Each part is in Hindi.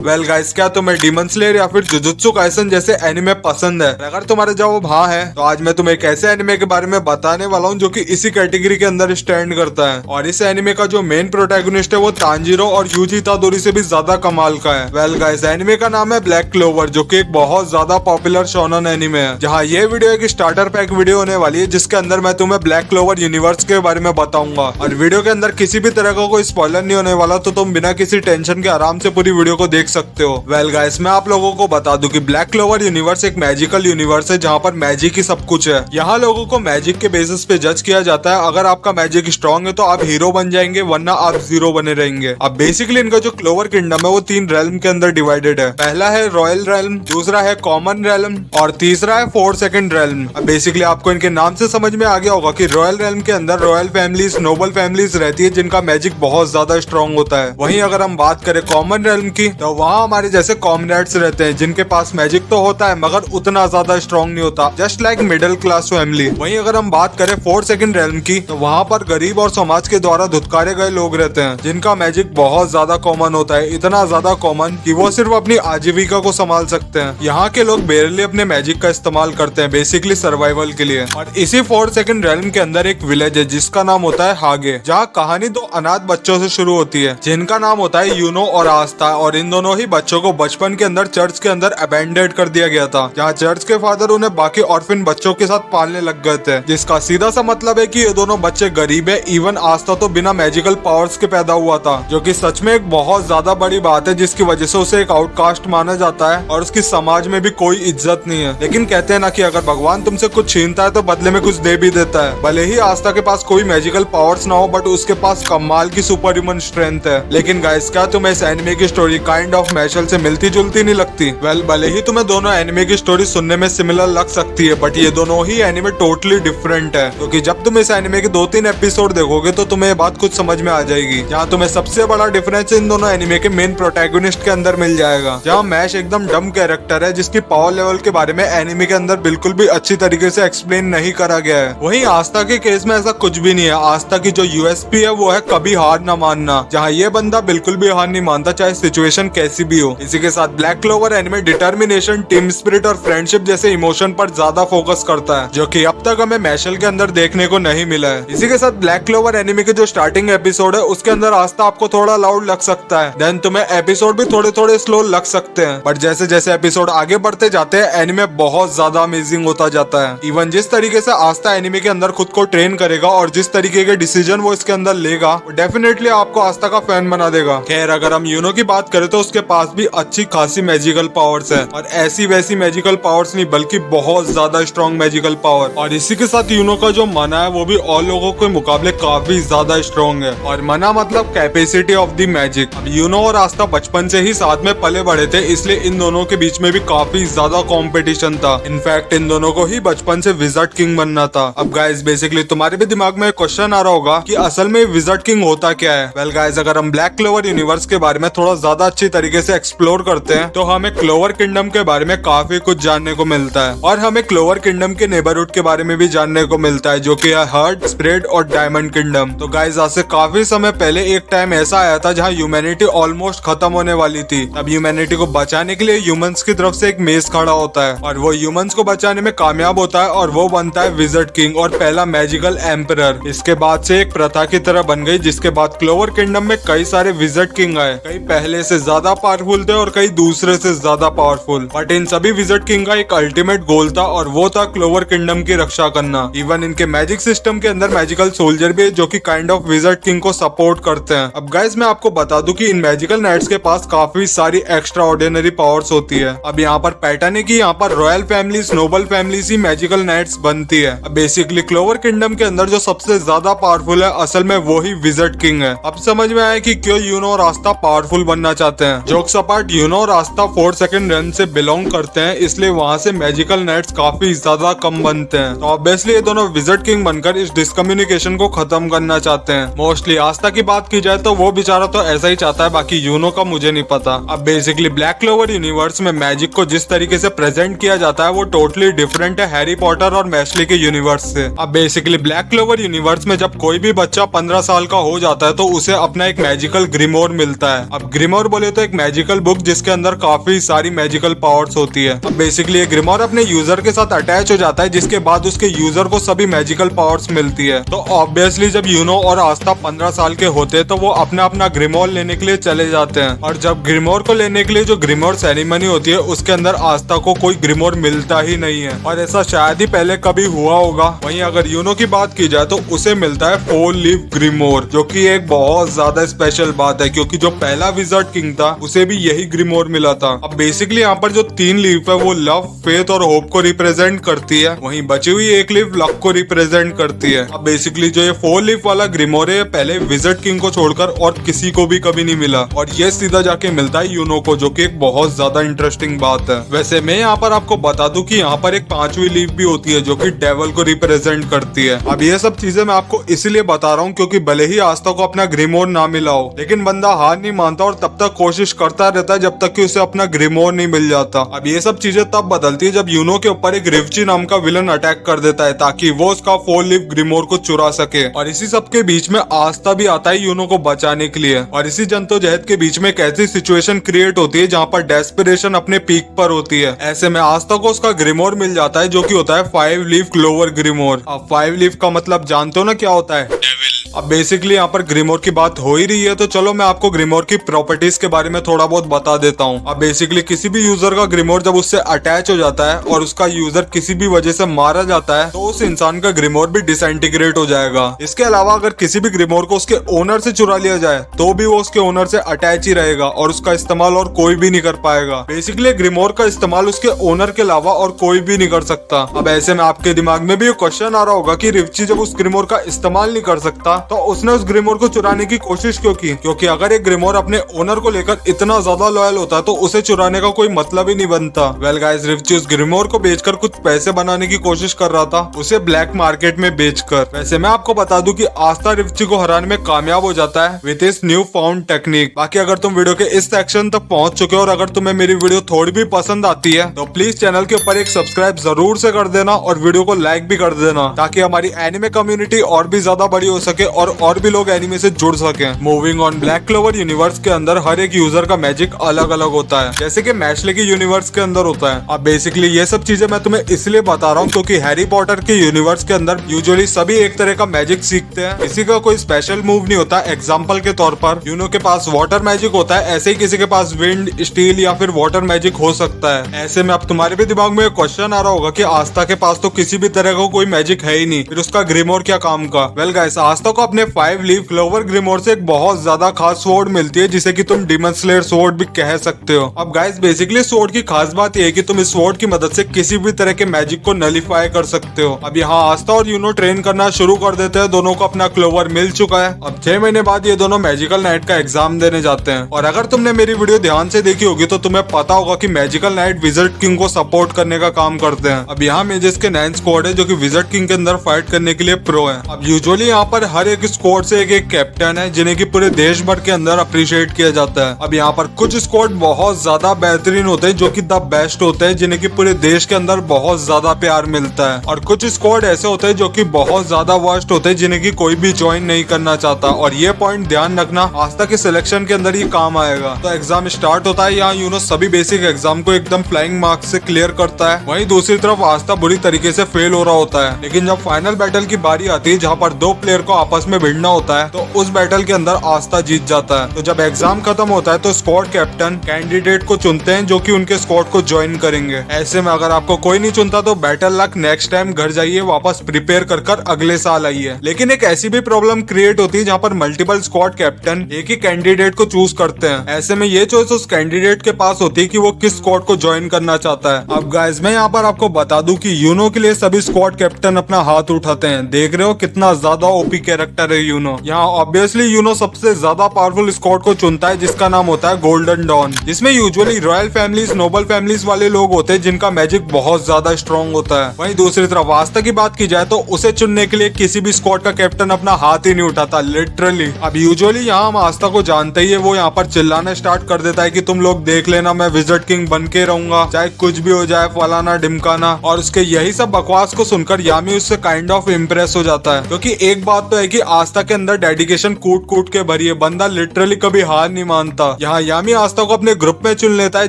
वेल गाइस, क्या तुम्हें डीमन स्लेयर या फिर जुजुत्सु काइसन जैसे एनिमे पसंद है? अगर तुम्हारा जवाब हाँ है तो आज मैं तुम्हें एक ऐसे एनिमे के बारे में बताने वाला हूँ जो कि इसी कैटेगरी के अंदर स्टैंड करता है। और इस एनिमे का जो मेन प्रोटैगनिस्ट है वो तांजीरो और यूजी इतादोरी से भी ज्यादा कमाल का है। वेल गाइस, एनिमे का नाम है ब्लैक क्लोवर, जो कि एक बहुत ज्यादा पॉपुलर शोनन एनिमे है। जहाँ ये वीडियो एक स्टार्टर पैक वीडियो होने वाली है जिसके अंदर मैं तुम्हें ब्लैक क्लोवर यूनिवर्स के बारे में बताऊंगा। और वीडियो के अंदर किसी भी तरह का कोई स्पॉइलर नहीं होने वाला, तो तुम बिना किसी टेंशन के आराम से पूरी वीडियो को देख सकते हो। वेल गाइस, मैं आप लोगों को बता दूं कि ब्लैक क्लोवर यूनिवर्स एक मैजिकल यूनिवर्स है जहां पर मैजिक ही सब कुछ है। यहाँ लोगों को मैजिक के बेसिस पे जज किया जाता है। अगर आपका मैजिक स्ट्रॉन्ग है तो आप हीरो बन जाएंगे, वरना आप जीरो बने रहेंगे। अब बेसिकली इनका जो क्लोवर किंगडम है वो 3 रेल्म के अंदर डिवाइडेड है। पहला है रॉयल रेल्म, दूसरा है कॉमन रेल्म और तीसरा है 4 सेकंड रेल्म। अब बेसिकली आपको इनके नाम से समझ में आ गया होगा कि रॉयल रेल्म के अंदर रॉयल फैमिलीज, नोबल फैमिलीज रहती है जिनका मैजिक बहुत ज्यादा स्ट्रॉन्ग होता है। वहीं अगर हम बात करें कॉमन रेल्म की, तो वहाँ हमारे जैसे कॉमरेड्स रहते हैं जिनके पास मैजिक तो होता है मगर उतना ज्यादा स्ट्रॉन्ग नहीं होता, just like middle class family. वहीं अगर हम बात करें 4 सेकंड रेल्म की, तो वहाँ पर गरीब और समाज के द्वारा धुतकारे गए लोग रहते हैं जिनका मैजिक बहुत ज्यादा कॉमन होता है, इतना ज्यादा कॉमन कि वो सिर्फ अपनी आजीविका को संभाल सकते हैं। यहाँ के लोग बेरली अपने मैजिक का इस्तेमाल करते हैं बेसिकली सर्वाइवल के लिए। और इसी 4 सेकंड रेल्म के अंदर एक विलेज है जिसका नाम होता है हागे, जहाँ कहानी 2 अनाथ बच्चों से शुरू होती है जिनका नाम होता है यूनो और आस्था। और इन दोनों ही बच्चों को बचपन के अंदर चर्च के अंदर अबैंडेड कर दिया गया था, जहाँ चर्च के फादर उन्हें बाकी ऑर्फिन बच्चों के साथ पालने लग गए थे, जिसका सीधा सा मतलब है कि ये दोनों बच्चे गरीब है। इवन आस्था तो बिना मैजिकल पावर्स के पैदा हुआ था, जो कि सच में एक बहुत ज्यादा बड़ी बात है, जिसकी वजह से उसे एक आउटकास्ट माना जाता है और उसकी समाज में भी कोई इज्जत नहीं है। लेकिन कहते हैं ना कि अगर भगवान तुमसे कुछ छीनता है तो बदले में कुछ दे भी देता है। भले ही आस्था के पास कोई मैजिकल पावर्स ना हो, बट उसके पास कमाल की सुपर ह्यूमन स्ट्रेंथ है। लेकिन गाइस, क्या तुम्हें इस एनिमे की स्टोरी काइंड ऑफ मैशल से मिलती जुलती नहीं लगती? वेल, भले ही तुम्हें दोनों एनिमे की स्टोरी सुनने में सिमिलर लग सकती है, बट ये दोनों ही एनिमे टोटली डिफरेंट है। क्योंकि जब तुम इस एनिमे के 2-3 एपिसोड देखोगे तो तुम्हें ये बात कुछ समझ में आ जाएगी। जहाँ तुम्हें सबसे बड़ा डिफरेंस इन दोनों एनिमे के मेन प्रोटैगनिस्ट के अंदर मिल जाएगा। जहाँ मैश एकदम डम कैरेक्टर है जिसकी पावर लेवल के बारे में एनिमे के अंदर बिल्कुल भी अच्छी तरीके से एक्सप्लेन नहीं करा गया है। वहीं आस्था के केस में ऐसा कुछ भी नहीं है। आस्था की जो यूएसपी है वो है कभी हार ना मानना, जहाँ ये बंदा बिल्कुल भी हार नहीं मानता चाहे सिचुएशन कैसी भी हो। इसी के साथ black clover anime determination, team spirit और फ्रेंडशिप जैसे इमोशन पर ज्यादा फोकस करता है, जो कि अब तक हमें मैशल के अंदर देखने को नहीं मिला है। इसी के साथ ब्लैक क्लोवर एनिमे के जो स्टार्टिंग एपिसोड है उसके अंदर आस्था आपको थोड़ा लाउड लग सकता है, देन तुम्हें एपिसोड भी थोड़े थोड़े स्लो लग सकते हैं। बट जैसे जैसे एपिसोड आगे बढ़ते जाते हैं एनिमे बहुत ज्यादा अमेजिंग होता जाता है। इवन जिस तरीके से आस्था एनिमे के अंदर खुद को ट्रेन करेगा और जिस तरीके के डिसीजन वो इसके अंदर लेगा, वो डेफिनेटली आपको आस्था का फैन बना देगा। खैर, अगर हम यूनो की बात करें तो उसके पास भी अच्छी खासी मैजिकल पावर्स है, और ऐसी वैसी मैजिकल पावर्स नहीं बल्कि बहुत ज्यादा स्ट्रॉन्ग मैजिकल पावर। और इसी के साथ यूनो का जो मना है वो भी और लोगों के मुकाबले काफी ज्यादा स्ट्रॉन्ग है। और मना मतलब कैपेसिटी ऑफ द मैजिक। अब यूनो और आस्था बचपन से ही साथ में पले बड़े थे, इसलिए इन दोनों के बीच में भी काफी ज्यादा कंपटीशन था। इनफैक्ट इन दोनों को ही बचपन से विजार्ड किंग बनना था। अब गाइस, बेसिकली तुम्हारे भी दिमाग में क्वेश्चन आ रहा होगा कि असल में विजार्ड किंग होता क्या है। वेल गाइस, अगर हम ब्लैक क्लोवर यूनिवर्स के बारे में थोड़ा ज्यादा अच्छी तरीके से एक्सप्लोर करते हैं तो हमें क्लोवर किंगडम के बारे में काफी कुछ जानने को मिलता है। और हमें क्लोवर किंगडम के नेबरहुड के बारे में भी जानने को मिलता है, जो कि है हर्ट, स्प्रेड और डायमंड किंगडम। तो गाइस, आज से काफी समय पहले एक टाइम ऐसा आया था जहाँ ह्यूमैनिटी ऑलमोस्ट खत्म होने वाली थी। अब ह्यूमैनिटी को बचाने के लिए ह्यूमंस की तरफ से एक मेस खड़ा होता है और वो ह्यूमंस को बचाने में कामयाब होता है और वो बनता है विजार्ड किंग और पहला मैजिकल एम्परर। इसके बाद से एक प्रथा की तरह बन गई, जिसके बाद क्लोवर किंगडम में कई सारे विजार्ड किंग आए। कई पहले से ज्यादा पावरफुल थे और कई दूसरे से ज्यादा पावरफुल, बट इन सभी विजार्ड किंग का एक अल्टीमेट गोल था और वो था क्लोवर किंगडम की रक्षा करना। इवन इनके मैजिक सिस्टम के अंदर मैजिकल सोल्जर भी है जो कि काइंड ऑफ विजार्ड किंग को सपोर्ट करते हैं। अब गाइस, मैं आपको बता दूं कि इन मैजिकल नाइट्स के पास काफी सारी एक्स्ट्रा ऑर्डिनरी पावर्स होती है। अब यहाँ पर पैटर्न है कि यहाँ पर रॉयल फैमिलीज, नोबल फैमिलीज ही मैजिकल नाइट्स बनती है। अब बेसिकली क्लोवर किंगडम के अंदर जो सबसे ज्यादा पावरफुल है असल में वो ही विजार्ड किंग है। अब समझ में आया कि क्यों यूनो और आस्था पावरफुल बनना चाहते हैं। जोक्स अपार्ट, यूनो और आस्था 4 सेकंड रेल्म से बिलोंग करते हैं, इसलिए वहाँ से मैजिकल नाइट्स काफी ज्यादा कम बनते हैं। तो ऑब्वियसली ये दोनों विजार्ड किंग बनकर इस डिस्कम्युनिकेशन को खत्म करना चाहते हैं। मोस्टली आस्था की बात की जाए तो वो बेचारा तो ऐसा ही चाहता है, बाकी यूनो का मुझे नहीं पता। अब बेसिकली ब्लैक क्लोवर यूनिवर्स में मैजिक को जिस तरीके से प्रेजेंट किया जाता है वो टोटली डिफरेंट है हैरी पॉटर और मैशली के यूनिवर्स से। अब बेसिकली ब्लैक क्लोवर यूनिवर्स में जब कोई भी बच्चा 15 साल का हो जाता है तो उसे अपना एक मैजिकल ग्रिमोर मिलता है। अब ग्रिमोर बोले तो एक एक मैजिकल बुक जिसके अंदर काफी सारी मैजिकल पावर्स होती है। अब बेसिकली ये ग्रिमोर अपने यूजर के साथ अटैच हो जाता है, जिसके बाद उसके यूजर को सभी मैजिकल पावर्स मिलती है। तो ऑब्वियसली जब यूनो और आस्था 15 साल के होते हैं तो वो अपना ग्रिमोर लेने के लिए चले जाते हैं, और जब ग्रिमोर को लेने के लिए जो ग्रिमोर सेरेमनी होती है उसके अंदर आस्था को कोई ग्रिमोर मिलता ही नहीं है, और ऐसा शायद ही पहले कभी हुआ होगा। वहीं अगर यूनो की बात की जाए तो उसे मिलता है 4 लीफ ग्रिमोर, जो कि एक बहुत ज्यादा स्पेशल बात है क्योंकि जो पहला विजार्ड किंग था उसे भी यही ग्रिमोर मिला था। अब बेसिकली यहाँ पर जो 3 लीफ है वो लव, फेथ और होप को रिप्रेजेंट करती है, वहीं बची हुई एक लीफ लक को रिप्रेजेंट करती है। अब बेसिकली जो ये 4 लीफ वाला ग्रिमोर है पहले विजार्ड किंग को छोड़कर और किसी को भी कभी नहीं मिला, और ये सीधा जाके मिलता है यूनो को, जो कि एक बहुत ज्यादा इंटरेस्टिंग बात है। वैसे मैं यहाँ पर आपको बता दूं कि यहाँ पर एक 5वीं लीफ भी होती है जो कि डेविल को रिप्रेजेंट करती है। अब ये सब चीजें मैं आपको इसलिए बता रहा हूँ क्योंकि भले ही आस्था को अपना ग्रिमोर ना मिला हो, लेकिन बंदा हार नहीं मानता और तब तक कोशिश करता रहता है जब तक कि उसे अपना ग्रिमोर नहीं मिल जाता। अब ये सब चीजें तब बदलती है जब यूनो के ऊपर एक रिवची नाम का विलन अटैक कर देता है ताकि वो उसका 4 लीफ ग्रिमोर को चुरा सके, और इसी सब के बीच में आस्था भी आता है यूनो को बचाने के लिए। और इसी जद्दोजहद के बीच में एक ऐसी सिचुएशन क्रिएट होती है जहाँ पर डेस्परेशन अपने पीक पर होती है। ऐसे में आस्था को उसका ग्रिमोर मिल जाता है जो कि होता है 5 लीफ क्लोवर ग्रिमोर। अब 5 लीफ का मतलब जानते हो ना क्या होता है? डेविल। अब बेसिकली यहाँ पर ग्रिमोर की बात हो ही रही है तो चलो मैं आपको ग्रिमोर की प्रॉपर्टीज के बारे में थोड़ा बहुत बता देता हूँ। अब बेसिकली किसी भी यूजर का ग्रिमोर जब उससे अटैच हो जाता है और उसका यूजर किसी भी वजह से मारा जाता है तो उस इंसान का ग्रिमोर भी डिसइंटीग्रेट हो जाएगा। इसके अलावा अगर किसी भी ग्रिमोर को उसके ओनर से चुरा लिया जाए तो भी वो उसके ओनर से अटैच ही रहेगा और उसका इस्तेमाल और कोई भी नहीं कर पाएगा। बेसिकली ग्रिमोर का इस्तेमाल उसके ओनर के अलावा और कोई भी नहीं कर सकता। अब ऐसे में आपके दिमाग में भी ये क्वेश्चन आ रहा होगा कि रिवची जब उस ग्रिमोर का इस्तेमाल नहीं कर सकता तो उसने उस ग्रिमोर को चुराने की कोशिश क्यों की? क्योंकि अगर एक ग्रिमोर अपने ओनर को लेकर इतना ज्यादा लॉयल होता तो उसे चुराने का कोई मतलब ही नहीं बनता। वेल गाइस, रिवची उस ग्रिमोर को बेचकर कुछ पैसे बनाने की कोशिश कर रहा था, उसे ब्लैक मार्केट में बेचकर। वैसे मैं आपको बता दूं कि आस्था रिवची को हराने में कामयाब हो जाता है विद इस न्यू फाउंड टेक्निक। बाकी अगर तुम वीडियो के इस सेक्शन तक पहुंच चुके हो और अगर तुम्हें मेरी वीडियो थोड़ी भी पसंद आती है तो प्लीज चैनल के ऊपर एक सब्सक्राइब जरूर से कर देना और वीडियो को लाइक भी कर देना ताकि हमारी एनिमे कम्युनिटी और भी ज्यादा बड़ी हो सके और भी लोग एनिमे से जुड़ सके। Moving on, black clover universe के अंदर हर एक यूजर का मैजिक अलग अलग होता है जैसे कि मैशले की यूनिवर्स के अंदर होता है। अब बेसिकली ये सब चीजें मैं तुम्हें इसलिए बता रहा हूँ क्योंकि हैरी पॉटर के यूनिवर्स के अंदर यूजुअली सभी एक तरह का मैजिक सीखते हैं, किसी का कोई स्पेशल मूव नहीं होता। एग्जाम्पल के तौर पर यूनो के पास वाटर मैजिक होता है, ऐसे ही किसी के पास विंड, स्टील या फिर वाटर मैजिक हो सकता है। ऐसे में अब तुम्हारे भी दिमाग में एक क्वेश्चन आ रहा होगा कि आस्था के पास तो किसी भी तरह का कोई मैजिक है ही नहीं, फिर उसका ग्रिमोर क्या काम का? वेल गाइस, आस्था को अपने 5 लीफ क्लोवर ग्रिमोर से एक बहुत ज्यादा खास स्वॉर्ड मिलती है जिसे कि तुम डीमन स्लेयर स्वॉर्ड भी कह सकते हो। अब गाइस बेसिकली स्वॉर्ड की खास बात यह है कि तुम इस स्वॉर्ड की मदद से किसी भी तरह के मैजिक को नलीफाई कर सकते हो। अब यहाँ आस्था और यूनो ट्रेन करना शुरू कर देते हैं, दोनों को अपना क्लोवर मिल चुका है। अब 6 महीने बाद ये दोनों मैजिकल नाइट का एग्जाम देने जाते हैं, और अगर तुमने मेरी वीडियो ध्यान से देखी होगी तो तुम्हें पता होगा कि मैजिकल नाइट विजार्ड किंग को सपोर्ट करने का काम करते हैं। अब यहाँ मेजेस के 9 स्क्वाड है जो कि विजार्ड किंग के अंदर फाइट करने के लिए प्रो है। अब यूजुअली यहाँ पर हर एक स्क्वाड से एक कैप्टन है जिन्हें की पूरे देश भर के अंदर अप्रिशिएट किया जाता है। अब यहाँ पर कुछ स्क्वाड बहुत ज्यादा बेहतरीन होते हैं जो कि द बेस्ट होते हैं जिन्हें की पूरे देश के अंदर बहुत ज्यादा प्यार मिलता है, और कुछ स्क्वाड ऐसे होते हैं जो कि बहुत ज्यादा वर्स्ट होते हैं जिन्हें की कोई भी ज्वाइन नहीं करना चाहता। और ये पॉइंट ध्यान रखना आस्था के सिलेक्शन के अंदर ही काम आएगा। तो एग्जाम स्टार्ट होता है, यहाँ यूनो सभी बेसिक एग्जाम को एकदम फ्लाइंग मार्क्स से क्लियर करता है, वहीं दूसरी तरफ आस्था बुरी तरीके से फेल हो रहा होता है। लेकिन जब फाइनल बैटल की बारी आती है जहाँ पर 2 प्लेयर को आपस में भिड़ना होता है तो उस बैटल के अंदर आस्था जीत जाता है। तो जब एग्जाम खत्म होता है तो स्क्वाड कैप्टन कैंडिडेट को चुनते हैं जो कि उनके स्क्वाड को ज्वाइन करेंगे। ऐसे में अगर आपको कोई नहीं चुनता तो बेटर लक, नेक्स्ट टाइम घर जाइए, वापस प्रिपेयर कर अगले साल आइए। लेकिन एक ऐसी भी प्रॉब्लम क्रिएट होती है जहाँ पर मल्टीपल स्क्वाड कैप्टन एक ही कैंडिडेट को चूज करते हैं। ऐसे में ये चॉइस उस कैंडिडेट के पास होती है कि वो किस स्क्वाड को ज्वाइन करना चाहता है। अब गाइस मैं यहाँ पर आपको बता दूं कि यूनो के लिए सभी स्क्वाड कैप्टन अपना हाथ उठाते हैं। देख रहे हो कितना ज्यादा ओपी कैरेक्टर है यूनो। यहाँ ऑब्वियसली यूनो सबसे ज्यादा पावरफुल स्क्वाड को चुनता है जिसका नाम होता है गोल्डन डॉन, जिसमें usually royal families, noble families वाले लोग होते हैं जिनका मैजिक बहुत ज्यादा स्ट्रॉन्ग होता है। वहीं दूसरी तरफ आस्था की बात की जाए तो उसे चुनने के लिए किसी भी स्क्वाड का कैप्टन अपना हाथ ही नहीं उठाता, लिटरली। अब यूजुअली यहाँ हम आस्था को जानते ही है, वो यहाँ पर चिल्लाना स्टार्ट कर देता है कि तुम लोग देख लेना, मैं विजार्ड किंग बन के रहूंगा, चाहे कुछ भी हो जाए, फलाना ढिमकाना। और उसके यही सब बकवास को सुनकर यामी उससे काइंड ऑफ इम्प्रेस हो जाता है, क्योंकि एक बात तो है कि की आस्था के अंदर डेडिकेशन कूट कूट के भरी है। बंदा लिटरली कभी हार नहीं मानता। यहाँ यामी आस्था को अपने ग्रुप में चुन लेता है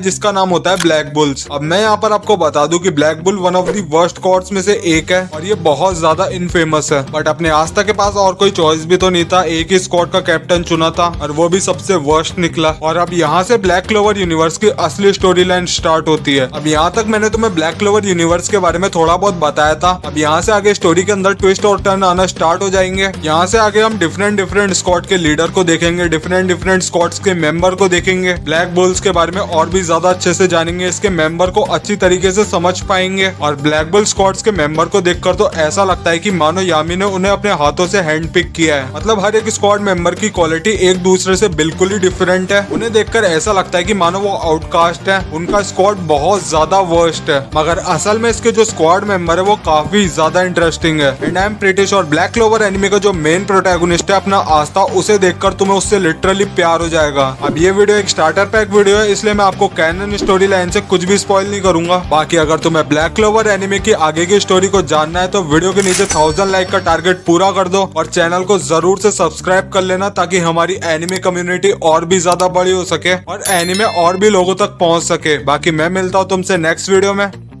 जिसका नाम होता है ब्लैक बुल्स। अब मैं यहाँ पर आपको बता दूं कि black bull one of the worst squads में से एक है और ये बहुत ज्यादा इनफेमस है। बट अपने आस्था के पास और कोई चॉइस भी तो नहीं था, एक ही स्क्वाड का कैप्टन चुना था और वो भी सबसे वर्स्ट निकला। और अब यहाँ से ब्लैक क्लोवर यूनिवर्स की असली स्टोरी लाइन स्टार्ट होती है। अब यहाँ तक मैंने तुम्हें ब्लैक क्लोवर यूनिवर्स के बारे में थोड़ा बहुत बताया था। अब यहाँ से आगे स्टोरी के अंदर ट्विस्ट और टर्न आना स्टार्ट हो जाएंगे। यहाँ से आगे हम डिफरेंट स्क्वाड के लीडर को देखेंगे, डिफरेंट स्क्वाड्स के मेंबर को देखेंगे, ब्लैक बुल्स के बारे में और भी ज्यादा अच्छे से जानेंगे, इसके मेंबर को अच्छी तरीके से समझ पाएंगे। और ब्लैक बुल स्क्वाड्स के मेंबर को देखकर तो ऐसा लगता है कि मानो यामी ने उन्हें अपने हाथों से हैंड पिक किया है। मतलब हर एक स्क्वाड मेंबर की क्वालिटी एक दूसरे से बिल्कुल ही डिफरेंट है। उन्हें देखकर ऐसा लगता है कि मानो वो आउटकास्ट है, उनका स्क्वाड बहुत ज्यादा वर्स्ट है। मगर असल में इसके जो स्क्वाड मेंबर है वो काफी ज्यादा इंटरेस्टिंग है। And I am pretty sure black clover anime का जो मेन प्रोटैगनिस्ट है अपना आस्था, उसे देखकर तुम्हें उससे लिटरली प्यार हो जाएगा। अब ये वीडियो एक स्टार्टर पैक वीडियो है, इसलिए मैं आपको कैनन स्टोरी लाइन से कुछ भी स्पॉइल नहीं करूंगा। बाकी अगर तुम्हें ब्लैक क्लोवर एनिमे की आगे की स्टोरी को जानना है तो वीडियो के नीचे 1000 लाइक का टारगेट पूरा कर दो और चैनल को जरूर से सब्सक्राइब कर लेना ताकि हमारी एनिमे कम्युनिटी और भी ज्यादा बड़ी हो सके और एनिमे और भी लोगों तक पहुंच सके। बाकी मैं मिलता हूँ तुमसे नेक्स्ट वीडियो में।